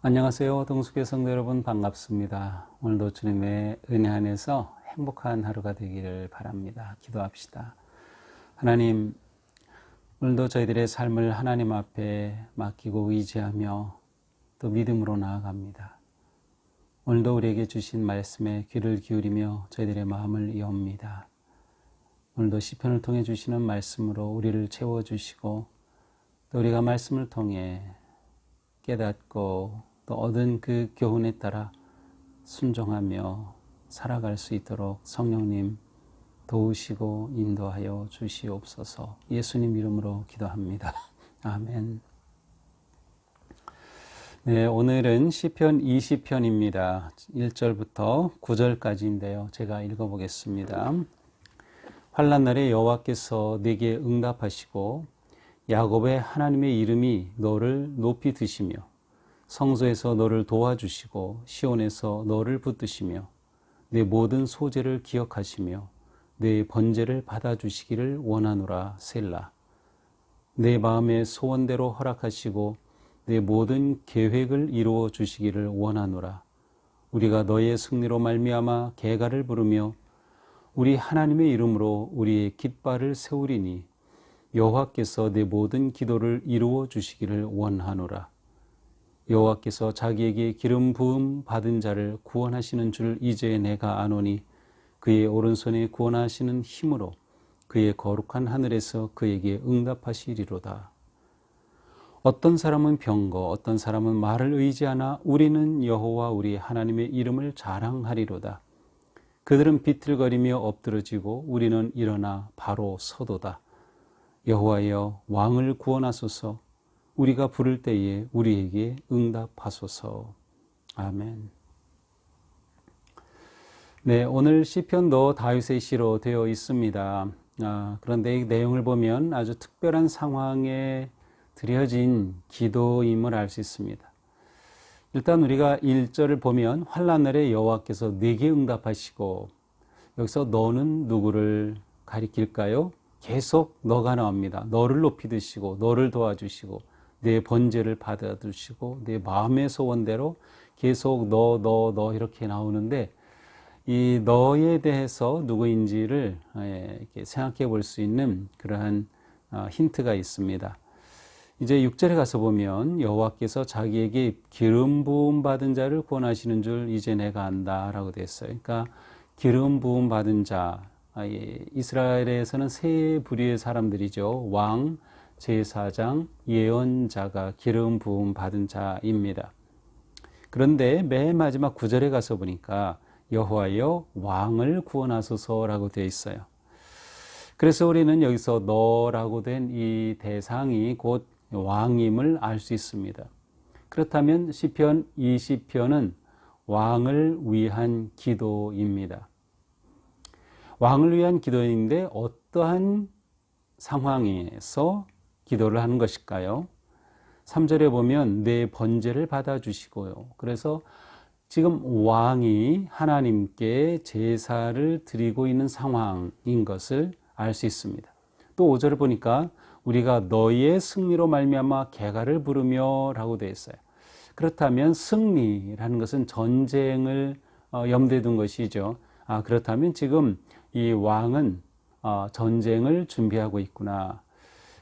안녕하세요. 동숙의 성도 여러분 반갑습니다. 오늘도 주님의 은혜 안에서 행복한 하루가 되기를 바랍니다. 기도합시다. 하나님, 오늘도 저희들의 삶을 하나님 앞에 맡기고 의지하며 또 믿음으로 나아갑니다. 오늘도 우리에게 주신 말씀에 귀를 기울이며 저희들의 마음을 여옵니다. 오늘도 시편을 통해 주시는 말씀으로 우리를 채워주시고 또 우리가 말씀을 통해 깨닫고 또 얻은 그 교훈에 따라 순종하며 살아갈 수 있도록 성령님 도우시고 인도하여 주시옵소서. 예수님 이름으로 기도합니다. 아멘. 네, 오늘은 시편 20편입니다. 1절부터 9절까지인데요. 제가 읽어보겠습니다. 환난 날에 여호와께서 내게 응답하시고 야곱의 하나님의 이름이 너를 높이 드시며 성소에서 너를 도와주시고 시온에서 너를 붙드시며 내 모든 소재를 기억하시며 내 번제를 받아주시기를 원하노라. 셀라. 내 마음의 소원대로 허락하시고 내 모든 계획을 이루어 주시기를 원하노라. 우리가 너의 승리로 말미암아 개가를 부르며 우리 하나님의 이름으로 우리의 깃발을 세우리니 여호와께서 내 모든 기도를 이루어 주시기를 원하노라. 여호와께서 자기에게 기름 부음 받은 자를 구원하시는 줄 이제 내가 아노니 그의 오른손에 구원하시는 힘으로 그의 거룩한 하늘에서 그에게 응답하시리로다. 어떤 사람은 병거 어떤 사람은 말을 의지하나 우리는 여호와 우리 하나님의 이름을 자랑하리로다. 그들은 비틀거리며 엎드러지고 우리는 일어나 바로 서도다. 여호와여 왕을 구원하소서. 우리가 부를 때에 우리에게 응답하소서. 아멘. 네, 오늘 시편도 다윗의 시로 되어 있습니다. 그런데 이 내용을 보면 아주 특별한 상황에 드려진 기도임을 알 수 있습니다. 일단 우리가 1절을 보면 환난 날에 여호와께서 내게 응답하시고, 여기서 너는 누구를 가리킬까요? 계속 너가 나옵니다. 너를 높이 드시고 너를 도와주시고 내 번제를 받아주시고 내 마음의 소원대로 계속 너 이렇게 나오는데, 이 너에 대해서 누구인지를 이렇게 생각해 볼 수 있는 그러한 힌트가 있습니다. 이제 6절에 가서 보면 여호와께서 자기에게 기름 부음 받은 자를 구원하시는 줄 이제 내가 안다 라고 되어 있어요. 그러니까 기름 부음 받은 자, 이스라엘에서는 세 부류의 사람들이죠. 왕, 제사장, 예언자가 기름 부음 받은 자입니다. 그런데 맨 마지막 9절에 가서 보니까 여호와여 왕을 구원하소서라고 되어 있어요. 그래서 우리는 여기서 너라고 된 이 대상이 곧 왕임을 알 수 있습니다. 그렇다면 시편 20편은 왕을 위한 기도입니다. 왕을 위한 기도인데 어떠한 상황에서 기도를 하는 것일까요? 3절에 보면 내 번제를 받아주시고요. 그래서 지금 왕이 하나님께 제사를 드리고 있는 상황인 것을 알 수 있습니다. 또 5절을 보니까 우리가 너의 승리로 말미암아 개가를 부르며 라고 되어 있어요. 그렇다면 승리라는 것은 전쟁을 염두에 둔 것이죠. 그렇다면 지금 이 왕은 전쟁을 준비하고 있구나.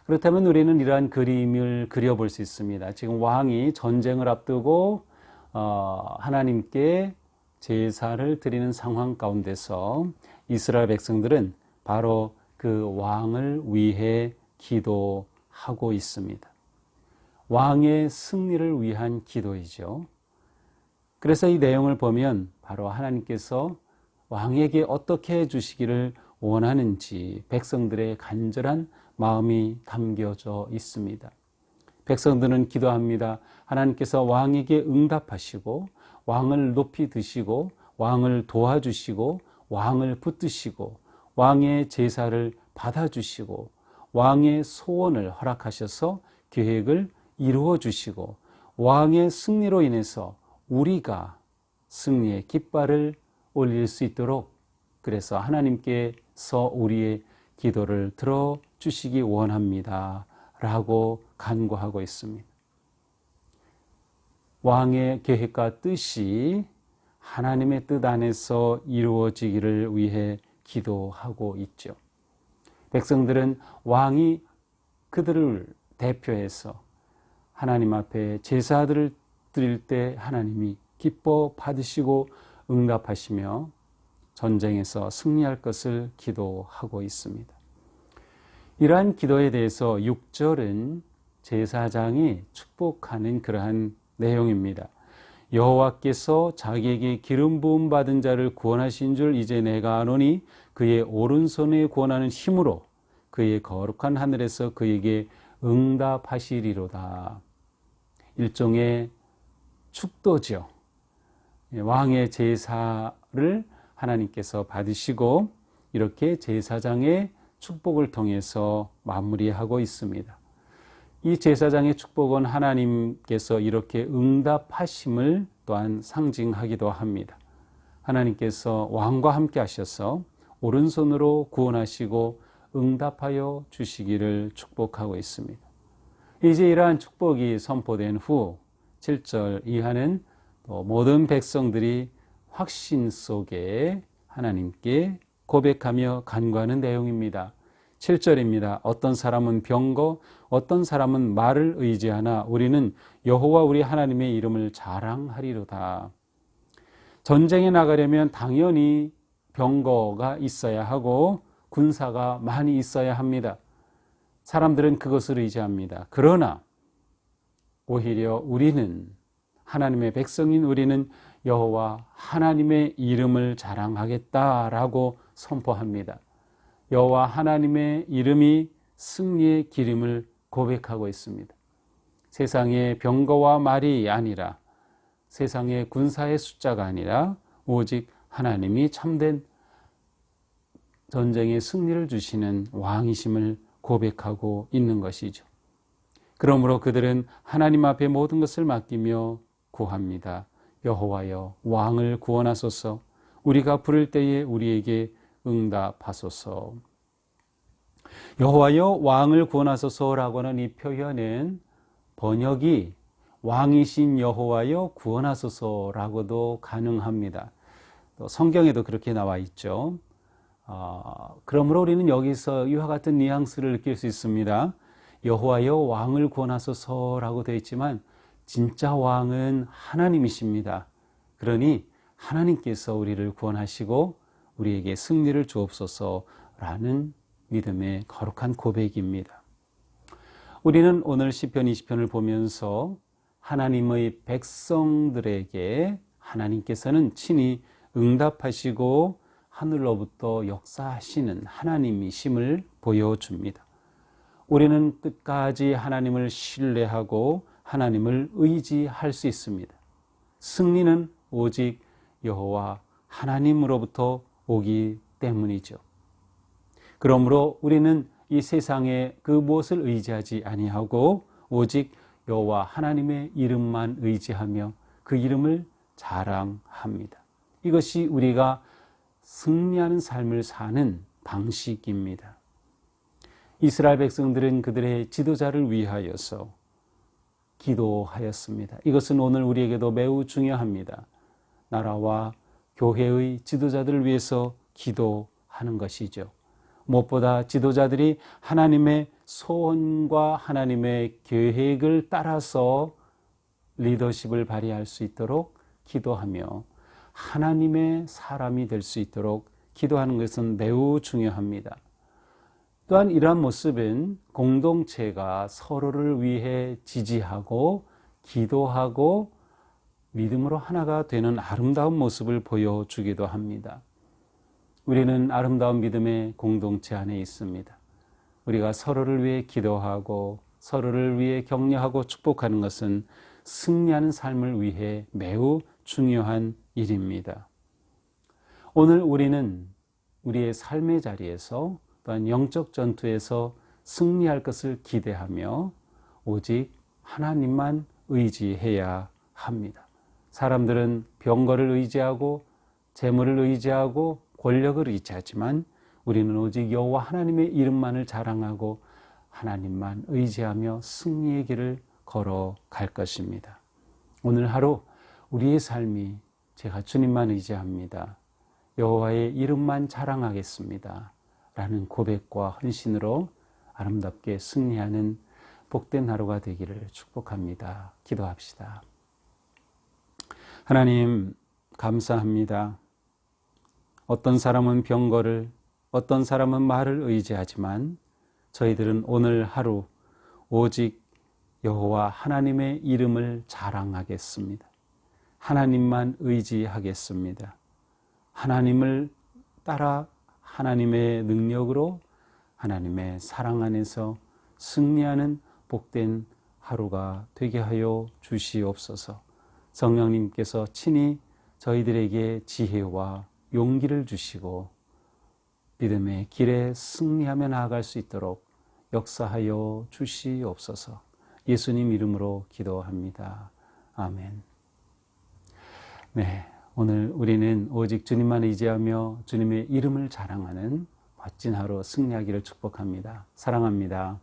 그렇다면 우리는 이러한 그림을 그려볼 수 있습니다. 지금 왕이 전쟁을 앞두고 하나님께 제사를 드리는 상황 가운데서 이스라엘 백성들은 바로 그 왕을 위해 기도하고 있습니다. 왕의 승리를 위한 기도이죠. 그래서 이 내용을 보면 바로 하나님께서 왕에게 어떻게 해주시기를 원하는지 백성들의 간절한 마음이 담겨져 있습니다. 백성들은 기도합니다. 하나님께서 왕에게 응답하시고 왕을 높이 드시고 왕을 도와주시고 왕을 붙드시고 왕의 제사를 받아주시고 왕의 소원을 허락하셔서 계획을 이루어 주시고 왕의 승리로 인해서 우리가 승리의 깃발을 올릴 수 있도록, 그래서 하나님께서 우리의 기도를 들어주시기 원합니다 라고 간구하고 있습니다. 왕의 계획과 뜻이 하나님의 뜻 안에서 이루어지기를 위해 기도하고 있죠. 백성들은 왕이 그들을 대표해서 하나님 앞에 제사들을 드릴 때 하나님이 기뻐 받으시고 응답하시며 전쟁에서 승리할 것을 기도하고 있습니다. 이러한 기도에 대해서 6절은 제사장이 축복하는 그러한 내용입니다. 여호와께서 자기에게 기름 부음 받은 자를 구원하신 줄 이제 내가 아노니 그의 오른손에 구원하는 힘으로 그의 거룩한 하늘에서 그에게 응답하시리로다. 일종의 축도죠. 왕의 제사를 하나님께서 받으시고 이렇게 제사장의 축복을 통해서 마무리하고 있습니다. 이 제사장의 축복은 하나님께서 이렇게 응답하심을 또한 상징하기도 합니다. 하나님께서 왕과 함께 하셔서 오른손으로 구원하시고 응답하여 주시기를 축복하고 있습니다. 이제 이러한 축복이 선포된 후 7절 이하는 모든 백성들이 확신 속에 하나님께 고백하며 간구하는 내용입니다. 7절입니다. 어떤 사람은 병거, 어떤 사람은 말을 의지하나 우리는 여호와 우리 하나님의 이름을 자랑하리로다. 전쟁에 나가려면 당연히 병거가 있어야 하고 군사가 많이 있어야 합니다. 사람들은 그것을 의지합니다. 그러나 오히려 우리는 하나님의 백성인 우리는 여호와 하나님의 이름을 자랑하겠다라고 선포합니다. 여호와 하나님의 이름이 승리의 기름을 고백하고 있습니다. 세상의 병거와 말이 아니라 세상의 군사의 숫자가 아니라 오직 하나님이 참된 전쟁의 승리를 주시는 왕이심을 고백하고 있는 것이죠. 그러므로 그들은 하나님 앞에 모든 것을 맡기며 구합니다. 여호와여 왕을 구원하소서. 우리가 부를 때에 우리에게 응답하소서. 여호와여 왕을 구원하소서라고 하는 이 표현은 번역이 왕이신 여호와여 구원하소서라고도 가능합니다. 또 성경에도 그렇게 나와 있죠. 그러므로 우리는 여기서 이와 같은 뉘앙스를 느낄 수 있습니다. 여호와여 왕을 구원하소서라고 되어 있지만 진짜 왕은 하나님이십니다. 그러니 하나님께서 우리를 구원하시고 우리에게 승리를 주옵소서라는 믿음의 거룩한 고백입니다. 우리는 오늘 시편 20편을 보면서 하나님의 백성들에게 하나님께서는 친히 응답하시고 하늘로부터 역사하시는 하나님이심을 보여줍니다. 우리는 끝까지 하나님을 신뢰하고 하나님을 의지할 수 있습니다. 승리는 오직 여호와 하나님으로부터 오기 때문이죠. 그러므로 우리는 이 세상에 그 무엇을 의지하지 아니하고 오직 여호와 하나님의 이름만 의지하며 그 이름을 자랑합니다. 이것이 우리가 승리하는 삶을 사는 방식입니다. 이스라엘 백성들은 그들의 지도자를 위하여서 기도하였습니다. 이것은 오늘 우리에게도 매우 중요합니다. 나라와 교회의 지도자들을 위해서 기도하는 것이죠. 무엇보다 지도자들이 하나님의 소원과 하나님의 계획을 따라서 리더십을 발휘할 수 있도록 기도하며 하나님의 사람이 될 수 있도록 기도하는 것은 매우 중요합니다. 또한 이러한 모습은 공동체가 서로를 위해 지지하고 기도하고 믿음으로 하나가 되는 아름다운 모습을 보여주기도 합니다. 우리는 아름다운 믿음의 공동체 안에 있습니다. 우리가 서로를 위해 기도하고 서로를 위해 격려하고 축복하는 것은 승리하는 삶을 위해 매우 중요한 일입니다. 오늘 우리는 우리의 삶의 자리에서 또한 영적 전투에서 승리할 것을 기대하며 오직 하나님만 의지해야 합니다. 사람들은 병거를 의지하고 재물을 의지하고 권력을 의지하지만 우리는 오직 여호와 하나님의 이름만을 자랑하고 하나님만 의지하며 승리의 길을 걸어갈 것입니다. 오늘 하루 우리의 삶이 제가 주님만 의지합니다. 여호와의 이름만 자랑하겠습니다. 라는 고백과 헌신으로 아름답게 승리하는 복된 하루가 되기를 축복합니다. 기도합시다. 하나님, 감사합니다. 어떤 사람은 병거를, 어떤 사람은 말을 의지하지만 저희들은 오늘 하루 오직 여호와 하나님의 이름을 자랑하겠습니다. 하나님만 의지하겠습니다. 하나님을 따라 하나님의 능력으로 하나님의 사랑 안에서 승리하는 복된 하루가 되게 하여 주시옵소서. 성령님께서 친히 저희들에게 지혜와 용기를 주시고 믿음의 길에 승리하며 나아갈 수 있도록 역사하여 주시옵소서. 예수님 이름으로 기도합니다. 아멘. 네, 오늘 우리는 오직 주님만 의지하며 주님의 이름을 자랑하는 멋진 하루 승리하기를 축복합니다. 사랑합니다.